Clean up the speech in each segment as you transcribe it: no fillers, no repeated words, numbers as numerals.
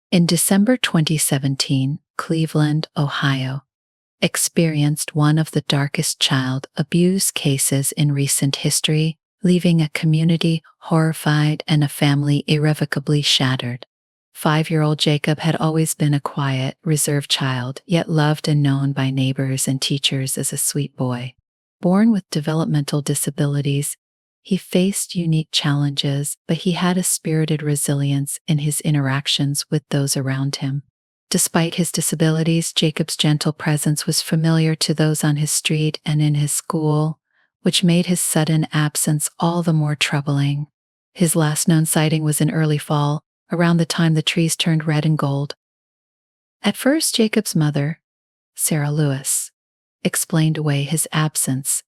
In December 2017, Cleveland, Ohio, experienced one of the darkest child abuse cases in recent history, leaving a community horrified and a family irrevocably shattered. 5-year-old Jacob had always been a quiet, reserved child, yet loved and known by neighbors and teachers as a sweet boy. Born with developmental disabilities, he faced unique challenges, but he had a spirited resilience in his interactions with those around him. Despite his disabilities, Jacob's gentle presence was familiar to those on his street and in his school, which made his sudden absence all the more troubling. His last known sighting was in early fall, around the time the trees turned red and gold. At first, Jacob's mother, Sarah Lewis, explained away his absence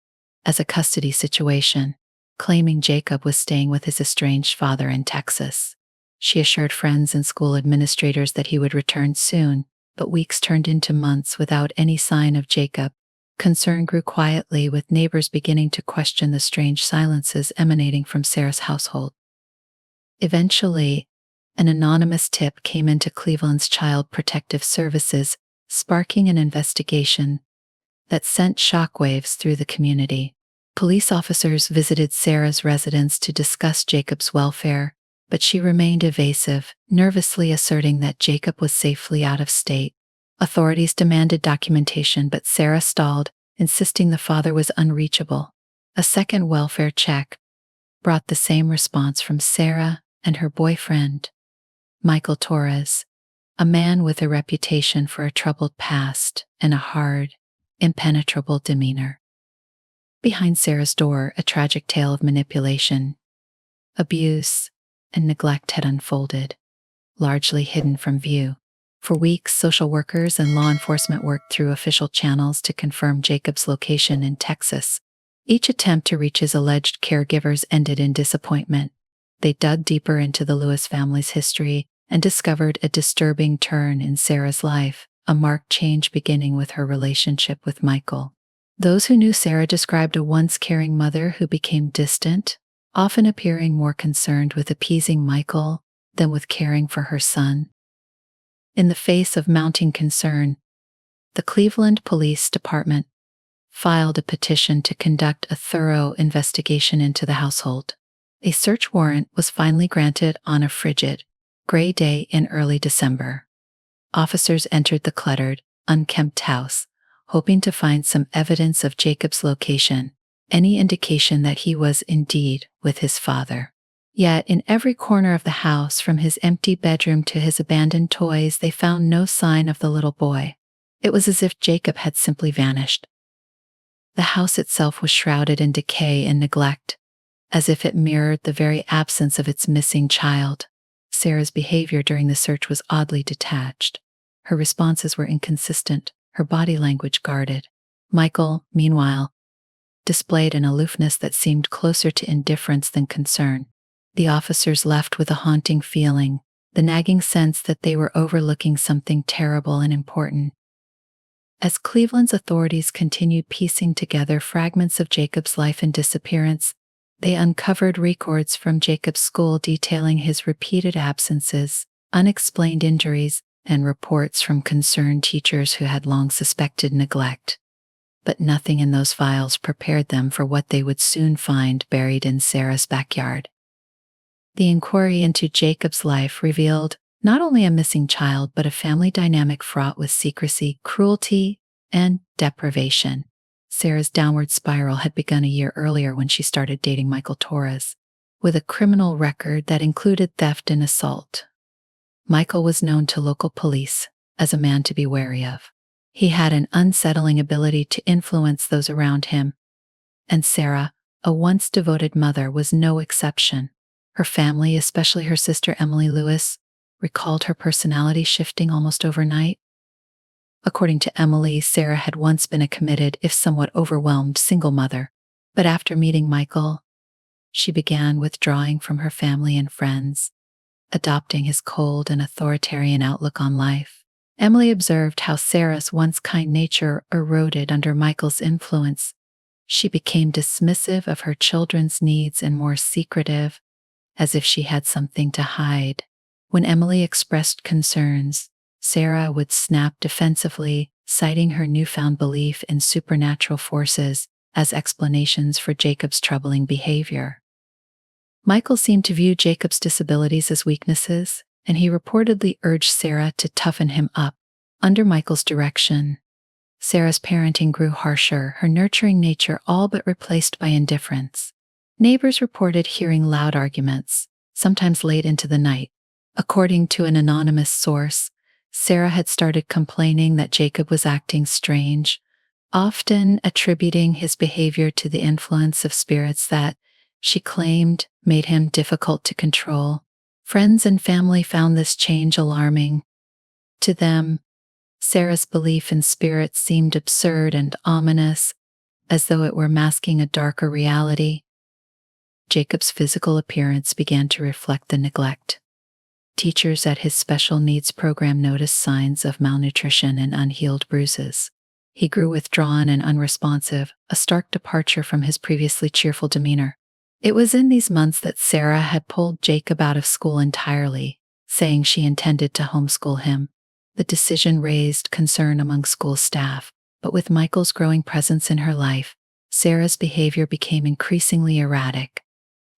as a custody situation, claiming Jacob was staying with his estranged father in Texas. She assured friends and school administrators that he would return soon, but weeks turned into months without any sign of Jacob. Concern grew quietly, with neighbors beginning to question the strange silences emanating from Sarah's household. Eventually, an anonymous tip came into Cleveland's Child Protective Services, sparking an investigation that sent shockwaves through the community. Police officers visited Sarah's residence to discuss Jacob's welfare, but she remained evasive, nervously asserting that Jacob was safely out of state. Authorities demanded documentation, but Sarah stalled, insisting the father was unreachable. A second welfare check brought the same response from Sarah and her boyfriend, Michael Torres, a man with a reputation for a troubled past and a hard, impenetrable demeanor. Behind Sarah's door, a tragic tale of manipulation, abuse, and neglect had unfolded, largely hidden from view. For weeks, social workers and law enforcement worked through official channels to confirm Jacob's location in Texas. Each attempt to reach his alleged caregivers ended in disappointment. They dug deeper into the Lewis family's history and discovered a disturbing turn in Sarah's life, a marked change beginning with her relationship with Michael. Those who knew Sarah described a once caring mother who became distant, often appearing more concerned with appeasing Michael than with caring for her son. In the face of mounting concern, the Cleveland Police Department filed a petition to conduct a thorough investigation into the household. A search warrant was finally granted on a frigid, gray day in early December. Officers entered the cluttered, unkempt house, hoping to find some evidence of Jacob's location, any indication that he was indeed with his father. Yet, in every corner of the house, from his empty bedroom to his abandoned toys, they found no sign of the little boy. It was as if Jacob had simply vanished. The house itself was shrouded in decay and neglect, as if it mirrored the very absence of its missing child. Sarah's behavior during the search was oddly detached. Her responses were inconsistent, her body language guarded. Michael, meanwhile, displayed an aloofness that seemed closer to indifference than concern. The officers left with a haunting feeling, the nagging sense that they were overlooking something terrible and important. As Cleveland's authorities continued piecing together fragments of Jacob's life and disappearance, they uncovered records from Jacob's school detailing his repeated absences, unexplained injuries, and reports from concerned teachers who had long suspected neglect. But nothing in those files prepared them for what they would soon find buried in Sarah's backyard. The inquiry into Jacob's life revealed not only a missing child, but a family dynamic fraught with secrecy, cruelty, and deprivation. Sarah's downward spiral had begun a year earlier when she started dating Michael Torres, with a criminal record that included theft and assault. Michael was known to local police as a man to be wary of. He had an unsettling ability to influence those around him, and Sarah, a once devoted mother, was no exception. Her family, especially her sister Emily Lewis, recalled her personality shifting almost overnight. According to Emily, Sarah had once been a committed, if somewhat overwhelmed, single mother, but after meeting Michael, she began withdrawing from her family and friends, adopting his cold and authoritarian outlook on life. Emily observed how Sarah's once kind nature eroded under Michael's influence. She became dismissive of her children's needs and more secretive, as if she had something to hide. When Emily expressed concerns, Sarah would snap defensively, citing her newfound belief in supernatural forces as explanations for Jacob's troubling behavior. Michael seemed to view Jacob's disabilities as weaknesses, and he reportedly urged Sarah to toughen him up. Under Michael's direction, Sarah's parenting grew harsher, her nurturing nature all but replaced by indifference. Neighbors reported hearing loud arguments, sometimes late into the night. According to an anonymous source, Sarah had started complaining that Jacob was acting strange, often attributing his behavior to the influence of spirits that, she claimed, made him difficult to control. Friends and family found this change alarming. To them, Sarah's belief in spirits seemed absurd and ominous, as though it were masking a darker reality. Jacob's physical appearance began to reflect the neglect. Teachers at his special needs program noticed signs of malnutrition and unhealed bruises. He grew withdrawn and unresponsive, a stark departure from his previously cheerful demeanor. It was in these months that Sarah had pulled Jacob out of school entirely, saying she intended to homeschool him. The decision raised concern among school staff, but with Michael's growing presence in her life, Sarah's behavior became increasingly erratic,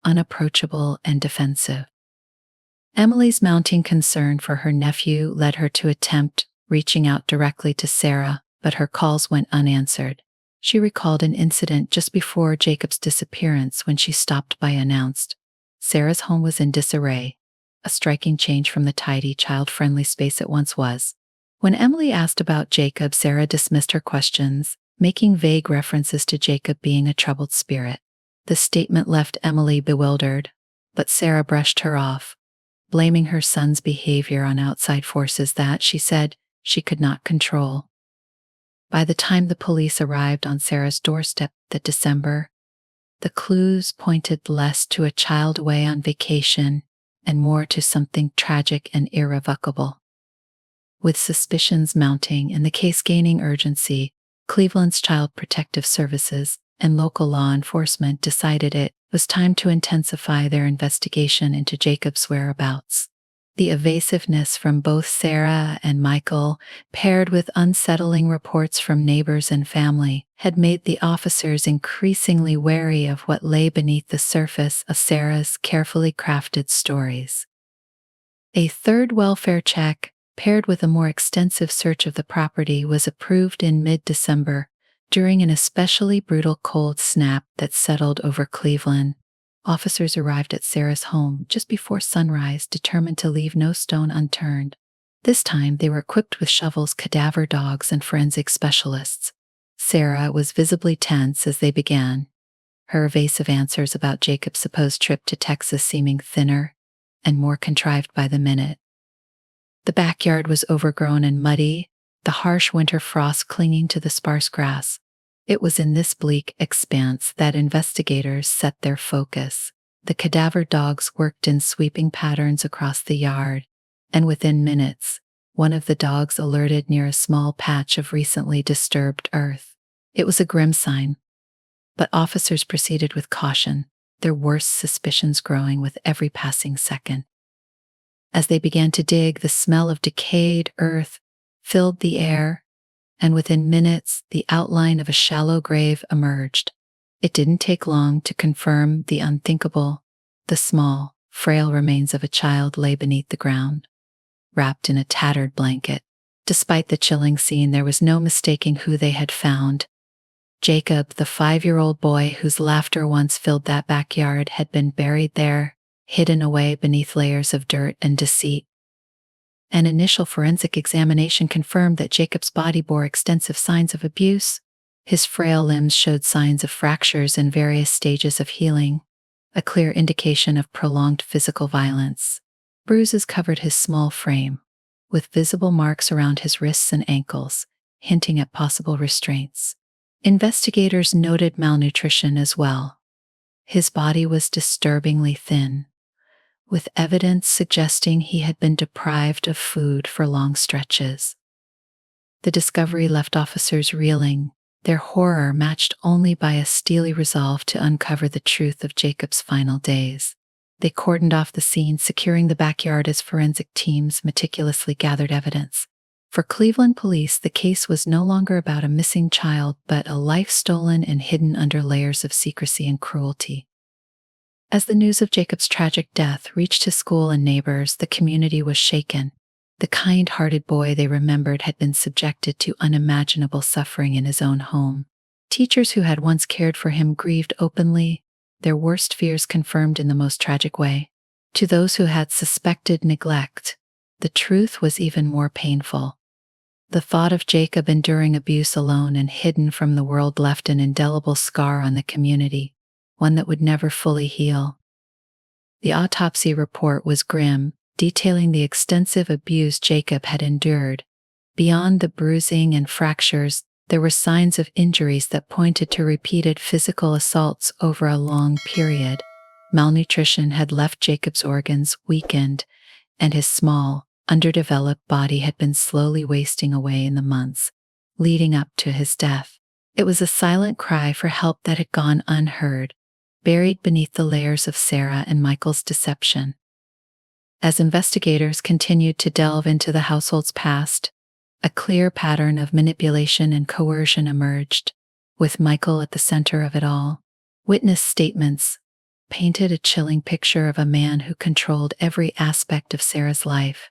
unapproachable, and defensive. Emily's mounting concern for her nephew led her to attempt reaching out directly to Sarah, but her calls went unanswered. She recalled an incident just before Jacob's disappearance when she stopped by announced. Sarah's home was in disarray, a striking change from the tidy, child-friendly space it once was. When Emily asked about Jacob, Sarah dismissed her questions, making vague references to Jacob being a troubled spirit. The statement left Emily bewildered, but Sarah brushed her off, blaming her son's behavior on outside forces that, she said, she could not control. By the time the police arrived on Sarah's doorstep that December, the clues pointed less to a child away on vacation and more to something tragic and irrevocable. With suspicions mounting and the case gaining urgency, Cleveland's Child Protective Services and local law enforcement decided it was time to intensify their investigation into Jacob's whereabouts. The evasiveness from both Sarah and Michael, paired with unsettling reports from neighbors and family, had made the officers increasingly wary of what lay beneath the surface of Sarah's carefully crafted stories. A third welfare check, paired with a more extensive search of the property, was approved in mid-December during an especially brutal cold snap that settled over Cleveland. Officers arrived at Sarah's home just before sunrise, determined to leave no stone unturned. This time, they were equipped with shovels, cadaver dogs, and forensic specialists. Sarah was visibly tense as they began, her evasive answers about Jacob's supposed trip to Texas seeming thinner and more contrived by the minute. The backyard was overgrown and muddy, the harsh winter frost clinging to the sparse grass. It was in this bleak expanse that investigators set their focus. The cadaver dogs worked in sweeping patterns across the yard, and within minutes, one of the dogs alerted near a small patch of recently disturbed earth. It was a grim sign, but officers proceeded with caution, their worst suspicions growing with every passing second. As they began to dig, the smell of decayed earth filled the air, and within minutes, the outline of a shallow grave emerged. It didn't take long to confirm the unthinkable. The small, frail remains of a child lay beneath the ground, wrapped in a tattered blanket. Despite the chilling scene, there was no mistaking who they had found. Jacob, the 5-year-old boy whose laughter once filled that backyard, had been buried there, hidden away beneath layers of dirt and deceit. An initial forensic examination confirmed that Jacob's body bore extensive signs of abuse. His frail limbs showed signs of fractures in various stages of healing, a clear indication of prolonged physical violence. Bruises covered his small frame, with visible marks around his wrists and ankles, hinting at possible restraints. Investigators noted malnutrition as well. His body was disturbingly thin, with evidence suggesting he had been deprived of food for long stretches. The discovery left officers reeling, their horror matched only by a steely resolve to uncover the truth of Jacob's final days. They cordoned off the scene, securing the backyard as forensic teams meticulously gathered evidence. For Cleveland police, the case was no longer about a missing child, but a life stolen and hidden under layers of secrecy and cruelty. As the news of Jacob's tragic death reached his school and neighbors, the community was shaken. The kind-hearted boy they remembered had been subjected to unimaginable suffering in his own home. Teachers who had once cared for him grieved openly, their worst fears confirmed in the most tragic way. To those who had suspected neglect, the truth was even more painful. The thought of Jacob enduring abuse alone and hidden from the world left an indelible scar on the community, one that would never fully heal. The autopsy report was grim, detailing the extensive abuse Jacob had endured. Beyond the bruising and fractures, there were signs of injuries that pointed to repeated physical assaults over a long period. Malnutrition had left Jacob's organs weakened, and his small, underdeveloped body had been slowly wasting away in the months leading up to his death. It was a silent cry for help that had gone unheard, buried beneath the layers of Sarah and Michael's deception. As investigators continued to delve into the household's past, a clear pattern of manipulation and coercion emerged, with Michael at the center of it all. Witness statements painted a chilling picture of a man who controlled every aspect of Sarah's life,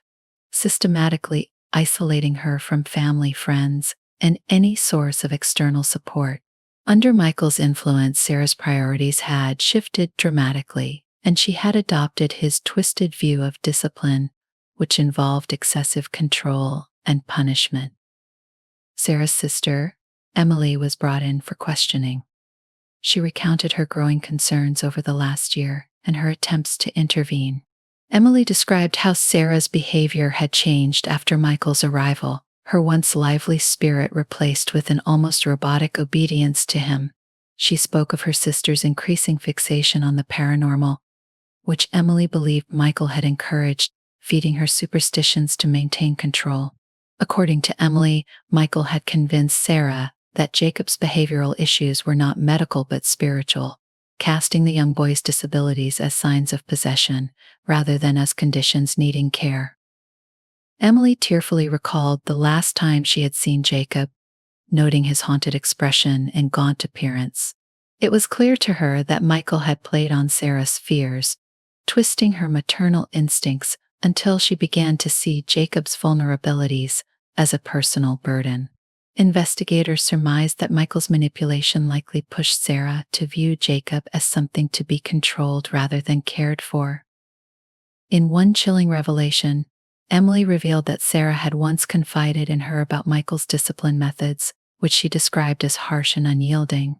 systematically isolating her from family, friends, and any source of external support. Under Michael's influence, Sarah's priorities had shifted dramatically, and she had adopted his twisted view of discipline, which involved excessive control and punishment. Sarah's sister, Emily, was brought in for questioning. She recounted her growing concerns over the last year and her attempts to intervene. Emily described how Sarah's behavior had changed after Michael's arrival, her once lively spirit replaced with an almost robotic obedience to him. She spoke of her sister's increasing fixation on the paranormal, which Emily believed Michael had encouraged, feeding her superstitions to maintain control. According to Emily, Michael had convinced Sarah that Jacob's behavioral issues were not medical but spiritual, casting the young boy's disabilities as signs of possession rather than as conditions needing care. Emily tearfully recalled the last time she had seen Jacob, noting his haunted expression and gaunt appearance. It was clear to her that Michael had played on Sarah's fears, twisting her maternal instincts until she began to see Jacob's vulnerabilities as a personal burden. Investigators surmised that Michael's manipulation likely pushed Sarah to view Jacob as something to be controlled rather than cared for. In one chilling revelation, Emily revealed that Sarah had once confided in her about Michael's discipline methods, which she described as harsh and unyielding.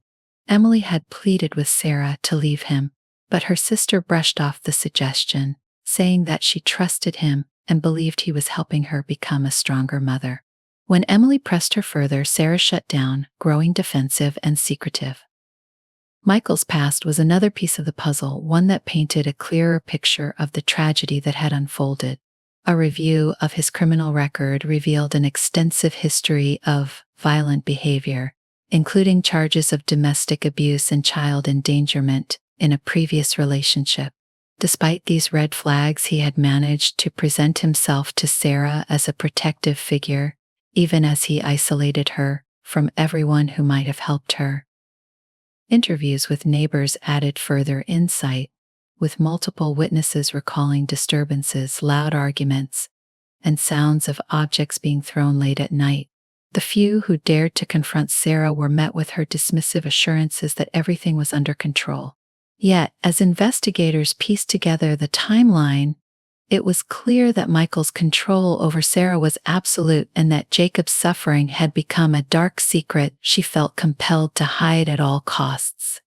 Emily had pleaded with Sarah to leave him, but her sister brushed off the suggestion, saying that she trusted him and believed he was helping her become a stronger mother. When Emily pressed her further, Sarah shut down, growing defensive and secretive. Michael's past was another piece of the puzzle, one that painted a clearer picture of the tragedy that had unfolded. A review of his criminal record revealed an extensive history of violent behavior, including charges of domestic abuse and child endangerment in a previous relationship. Despite these red flags, he had managed to present himself to Sarah as a protective figure, even as he isolated her from everyone who might have helped her. Interviews with neighbors added further insight, with multiple witnesses recalling disturbances, loud arguments, and sounds of objects being thrown late at night. The few who dared to confront Sarah were met with her dismissive assurances that everything was under control. Yet, as investigators pieced together the timeline, it was clear that Michael's control over Sarah was absolute and that Jacob's suffering had become a dark secret she felt compelled to hide at all costs.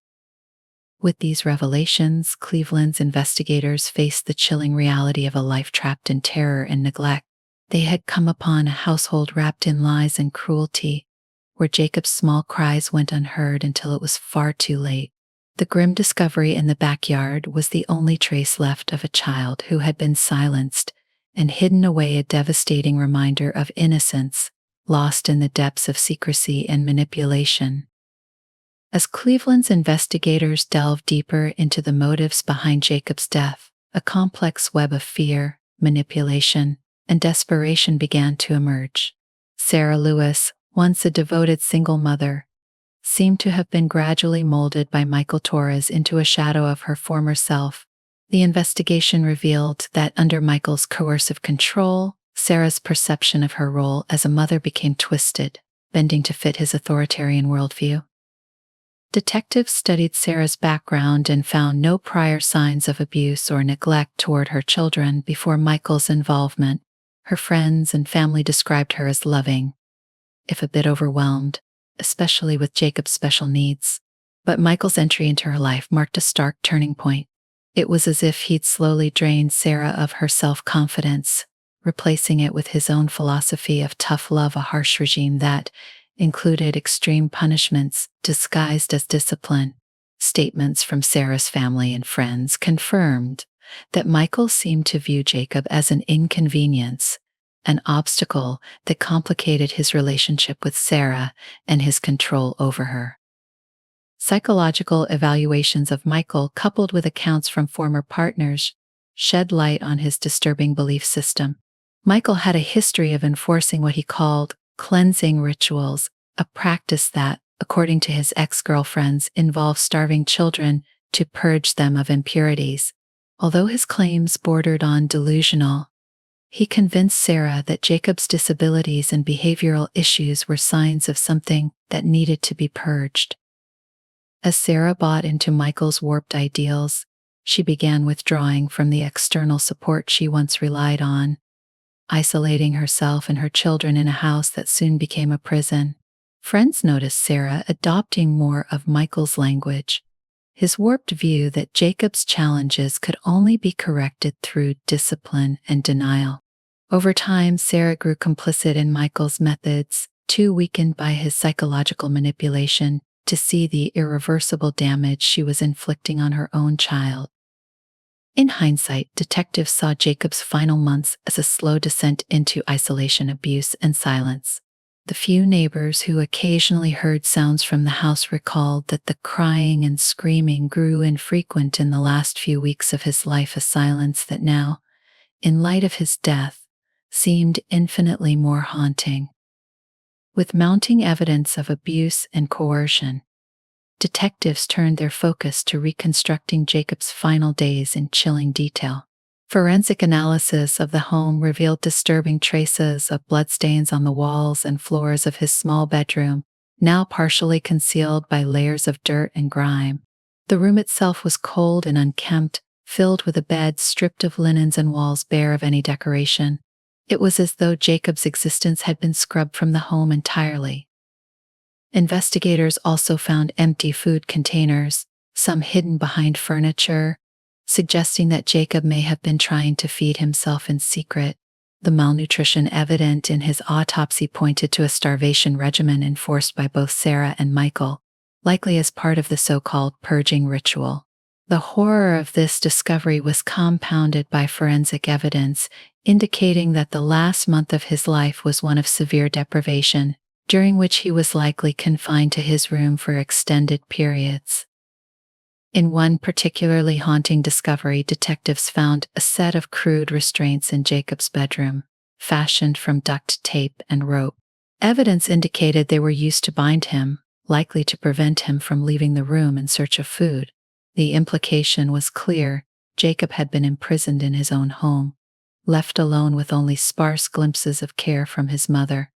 With these revelations, Cleveland's investigators faced the chilling reality of a life trapped in terror and neglect. They had come upon a household wrapped in lies and cruelty, where Jacob's small cries went unheard until it was far too late. The grim discovery in the backyard was the only trace left of a child who had been silenced and hidden away, a devastating reminder of innocence, lost in the depths of secrecy and manipulation. As Cleveland's investigators delved deeper into the motives behind Jacob's death, A complex web of fear, manipulation, and desperation began to emerge. Sarah Lewis, once a devoted single mother, seemed to have been gradually molded by Michael Torres into a shadow of her former self. The investigation revealed that under Michael's coercive control, Sarah's perception of her role as a mother became twisted, bending to fit his authoritarian worldview. Detectives studied Sarah's background and found no prior signs of abuse or neglect toward her children before Michael's involvement. Her friends and family described her as loving, if a bit overwhelmed, especially with Jacob's special needs. But Michael's entry into her life marked a stark turning point. It was as if he'd slowly drained Sarah of her self-confidence, replacing it with his own philosophy of tough love, a harsh regime that included extreme punishments disguised as discipline. Statements from Sarah's family and friends confirmed that Michael seemed to view Jacob as an inconvenience, an obstacle that complicated his relationship with Sarah and his control over her. Psychological evaluations of Michael, coupled with accounts from former partners, shed light on his disturbing belief system. Michael had a history of enforcing what he called cleansing rituals, a practice that, according to his ex-girlfriends, involved starving children to purge them of impurities. Although his claims bordered on delusional, he convinced Sarah that Jacob's disabilities and behavioral issues were signs of something that needed to be purged. As Sarah bought into Michael's warped ideals, she began withdrawing from the external support she once relied on, isolating herself and her children in a house that soon became a prison. Friends noticed Sarah adopting more of Michael's language, his warped view that Jacob's challenges could only be corrected through discipline and denial. Over time, Sarah grew complicit in Michael's methods, too weakened by his psychological manipulation to see the irreversible damage she was inflicting on her own child. In hindsight, detectives saw Jacob's final months as a slow descent into isolation, abuse, and silence. The few neighbors who occasionally heard sounds from the house recalled that the crying and screaming grew infrequent in the last few weeks of his life, a silence that now, in light of his death, seemed infinitely more haunting. With mounting evidence of abuse and coercion, detectives turned their focus to reconstructing Jacob's final days in chilling detail. Forensic analysis of the home revealed disturbing traces of bloodstains on the walls and floors of his small bedroom, now partially concealed by layers of dirt and grime. The room itself was cold and unkempt, filled with a bed stripped of linens and walls bare of any decoration. It was as though Jacob's existence had been scrubbed from the home entirely. Investigators also found empty food containers, some hidden behind furniture, suggesting that Jacob may have been trying to feed himself in secret. The malnutrition evident in his autopsy pointed to a starvation regimen enforced by both Sarah and Michael, likely as part of the so-called purging ritual. The horror of this discovery was compounded by forensic evidence, indicating that the last month of his life was one of severe deprivation, during which he was likely confined to his room for extended periods. In one particularly haunting discovery, detectives found a set of crude restraints in Jacob's bedroom, fashioned from duct tape and rope. Evidence indicated they were used to bind him, likely to prevent him from leaving the room in search of food. The implication was clear: Jacob had been imprisoned in his own home, left alone with only sparse glimpses of care from his mother,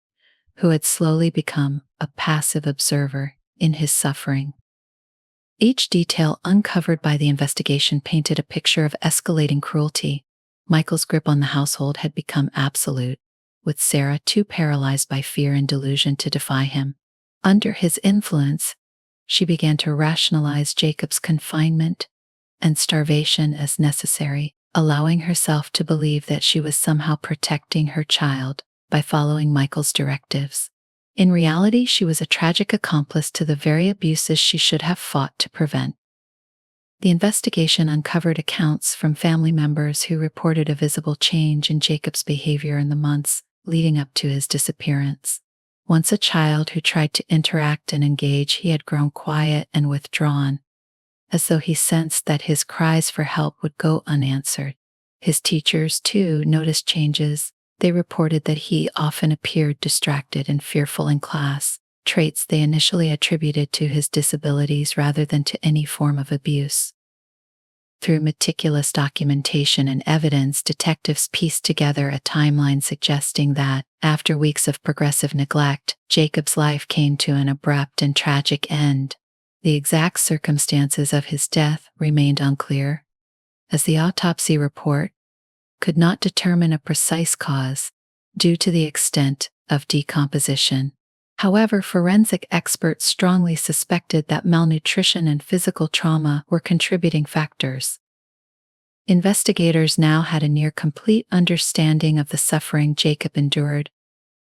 who had slowly become a passive observer in his suffering. Each detail uncovered by the investigation painted a picture of escalating cruelty. Michael's grip on the household had become absolute, with Sarah too paralyzed by fear and delusion to defy him. Under his influence, she began to rationalize Jacob's confinement and starvation as necessary, allowing herself to believe that she was somehow protecting her child by following Michael's directives. In reality, she was a tragic accomplice to the very abuses she should have fought to prevent. The investigation uncovered accounts from family members who reported a visible change in Jacob's behavior in the months leading up to his disappearance. Once a child who tried to interact and engage, he had grown quiet and withdrawn. as though he sensed that his cries for help would go unanswered. His teachers, too, noticed changes. They reported that he often appeared distracted and fearful in class, traits they initially attributed to his disabilities rather than to any form of abuse. Through meticulous documentation and evidence, detectives pieced together a timeline suggesting that, after weeks of progressive neglect, Jacob's life came to an abrupt and tragic end. The exact circumstances of his death remained unclear, as the autopsy report could not determine a precise cause due to the extent of decomposition. However, forensic experts strongly suspected that malnutrition and physical trauma were contributing factors. Investigators now had a near complete understanding of the suffering Jacob endured,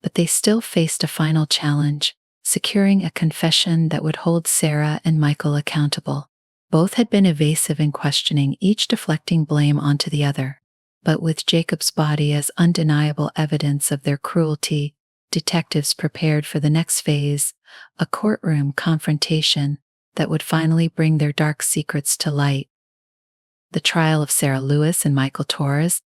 but they still faced a final challenge: securing a confession that would hold Sarah and Michael accountable. Both had been evasive in questioning, each deflecting blame onto the other. But with Jacob's body as undeniable evidence of their cruelty, detectives prepared for the next phase, a courtroom confrontation that would finally bring their dark secrets to light. The trial of Sarah Lewis and Michael Torres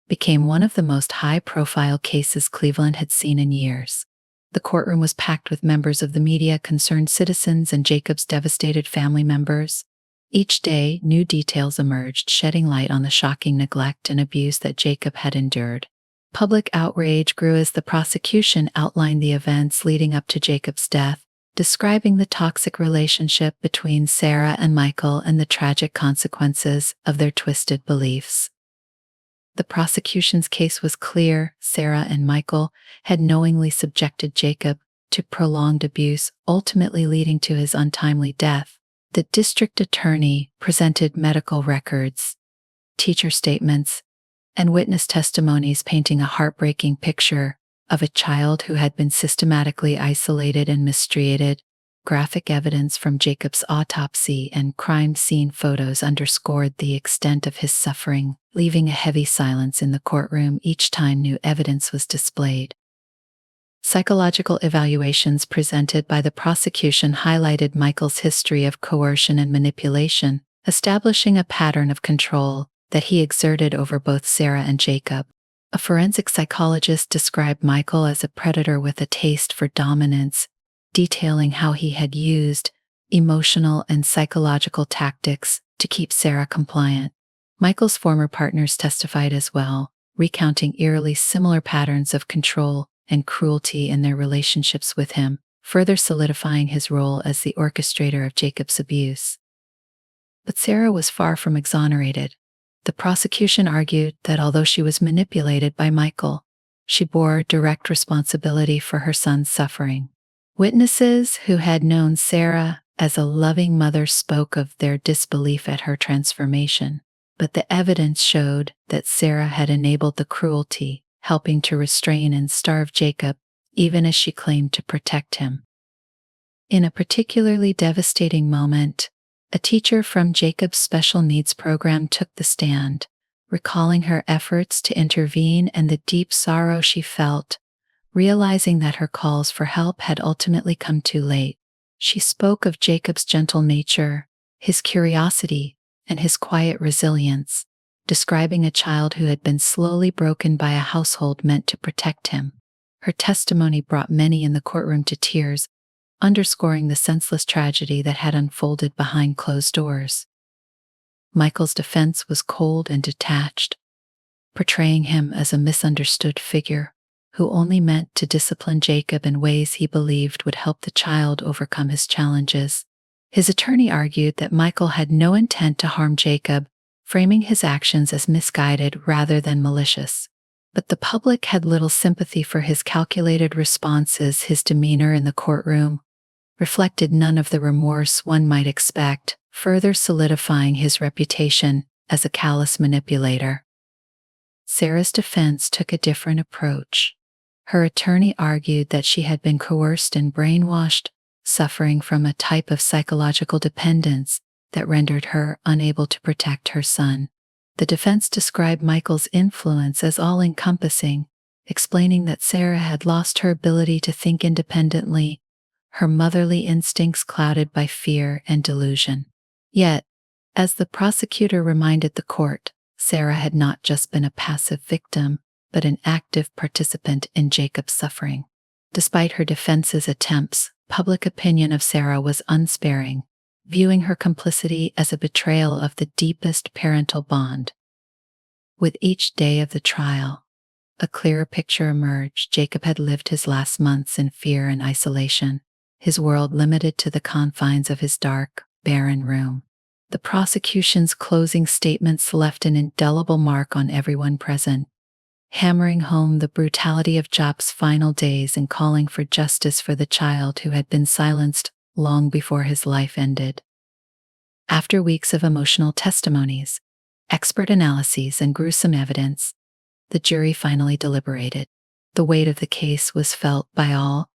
became one of the most high-profile cases Cleveland had seen in years. The courtroom was packed with members of the media, concerned citizens, and Jacob's devastated family members. Each day, new details emerged, shedding light on the shocking neglect and abuse that Jacob had endured. Public outrage grew as the prosecution outlined the events leading up to Jacob's death, describing the toxic relationship between Sarah and Michael and the tragic consequences of their twisted beliefs. The prosecution's case was clear: Sarah and Michael had knowingly subjected Jacob to prolonged abuse, ultimately leading to his untimely death. The district attorney presented medical records, teacher statements, and witness testimonies painting a heartbreaking picture of a child who had been systematically isolated and mistreated. Graphic evidence from Jacob's autopsy and crime scene photos underscored the extent of his suffering, leaving a heavy silence in the courtroom each time new evidence was displayed. Psychological evaluations presented by the prosecution highlighted Michael's history of coercion and manipulation, establishing a pattern of control that he exerted over both Sarah and Jacob. A forensic psychologist described Michael as a predator with a taste for dominance, detailing how he had used emotional and psychological tactics to keep Sarah compliant. Michael's former partners testified as well, recounting eerily similar patterns of control and cruelty in their relationships with him, further solidifying his role as the orchestrator of Jacob's abuse. But Sarah was far from exonerated. The prosecution argued that although she was manipulated by Michael, she bore direct responsibility for her son's suffering. Witnesses who had known Sarah as a loving mother spoke of their disbelief at her transformation, but the evidence showed that Sarah had enabled the cruelty, helping to restrain and starve Jacob, even as she claimed to protect him. In a particularly devastating moment, a teacher from Jacob's special needs program took the stand, recalling her efforts to intervene and the deep sorrow she felt, realizing that her calls for help had ultimately come too late. She spoke of Jacob's gentle nature, his curiosity, and his quiet resilience, describing a child who had been slowly broken by a household meant to protect him. Her testimony brought many in the courtroom to tears, underscoring the senseless tragedy that had unfolded behind closed doors. Michael's defense was cold and detached, portraying him as a misunderstood figure who only meant to discipline Jacob in ways he believed would help the child overcome his challenges. His attorney argued that Michael had no intent to harm Jacob, framing his actions as misguided rather than malicious. But the public had little sympathy for his calculated responses. His demeanor in the courtroom reflected none of the remorse one might expect, further solidifying his reputation as a callous manipulator. Sarah's defense took a different approach. Her attorney argued that she had been coerced and brainwashed, suffering from a type of psychological dependence that rendered her unable to protect her son. The defense described Michael's influence as all-encompassing, explaining that Sarah had lost her ability to think independently, her motherly instincts clouded by fear and delusion. Yet, As the prosecutor reminded the court, Sarah had not just been a passive victim, but an active participant in Jacob's suffering. Despite her defense's attempts, public opinion of Sarah was unsparing, viewing her complicity as a betrayal of the deepest parental bond. With each day of the trial, a clearer picture emerged. Jacob had lived his last months in fear and isolation, his world limited to the confines of his dark, barren room. The prosecution's closing statements left an indelible mark on everyone present, hammering home the brutality of Job's final days and calling for justice for the child who had been silenced long before his life ended. After weeks of emotional testimonies, expert analyses, and gruesome evidence, the jury finally deliberated. The weight of the case was felt by all,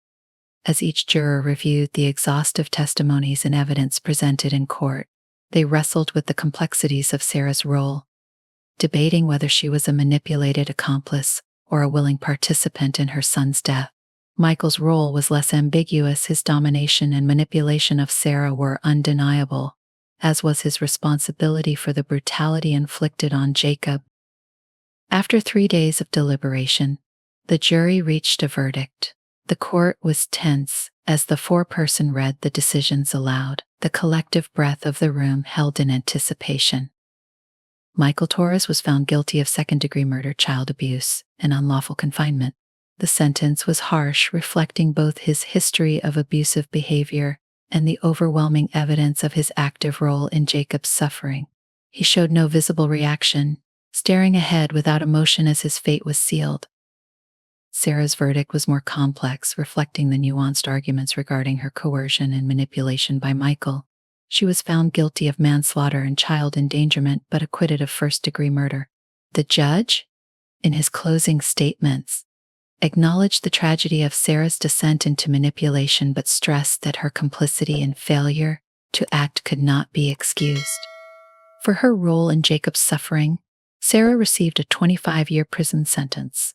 as each juror reviewed the exhaustive testimonies and evidence presented in court. They wrestled with the complexities of Sarah's role, debating whether she was a manipulated accomplice or a willing participant in her son's death. Michael's role was less ambiguous. His domination and manipulation of Sarah were undeniable, as was his responsibility for the brutality inflicted on Jacob. After 3 days of deliberation, the jury reached a verdict. The court was tense as the foreperson read the decisions aloud. The collective breath of the room held in anticipation. Michael Torres was found guilty of second-degree murder, child abuse, and unlawful confinement. The sentence was harsh, reflecting both his history of abusive behavior and the overwhelming evidence of his active role in Jacob's suffering. He showed no visible reaction, staring ahead without emotion as his fate was sealed. Sarah's verdict was more complex, reflecting the nuanced arguments regarding her coercion and manipulation by Michael. She was found guilty of manslaughter and child endangerment, but acquitted of first-degree murder. The judge, in his closing statements, acknowledged the tragedy of Sarah's descent into manipulation, but stressed that her complicity and failure to act could not be excused. For her role in Jacob's suffering, Sarah received a 25-year prison sentence.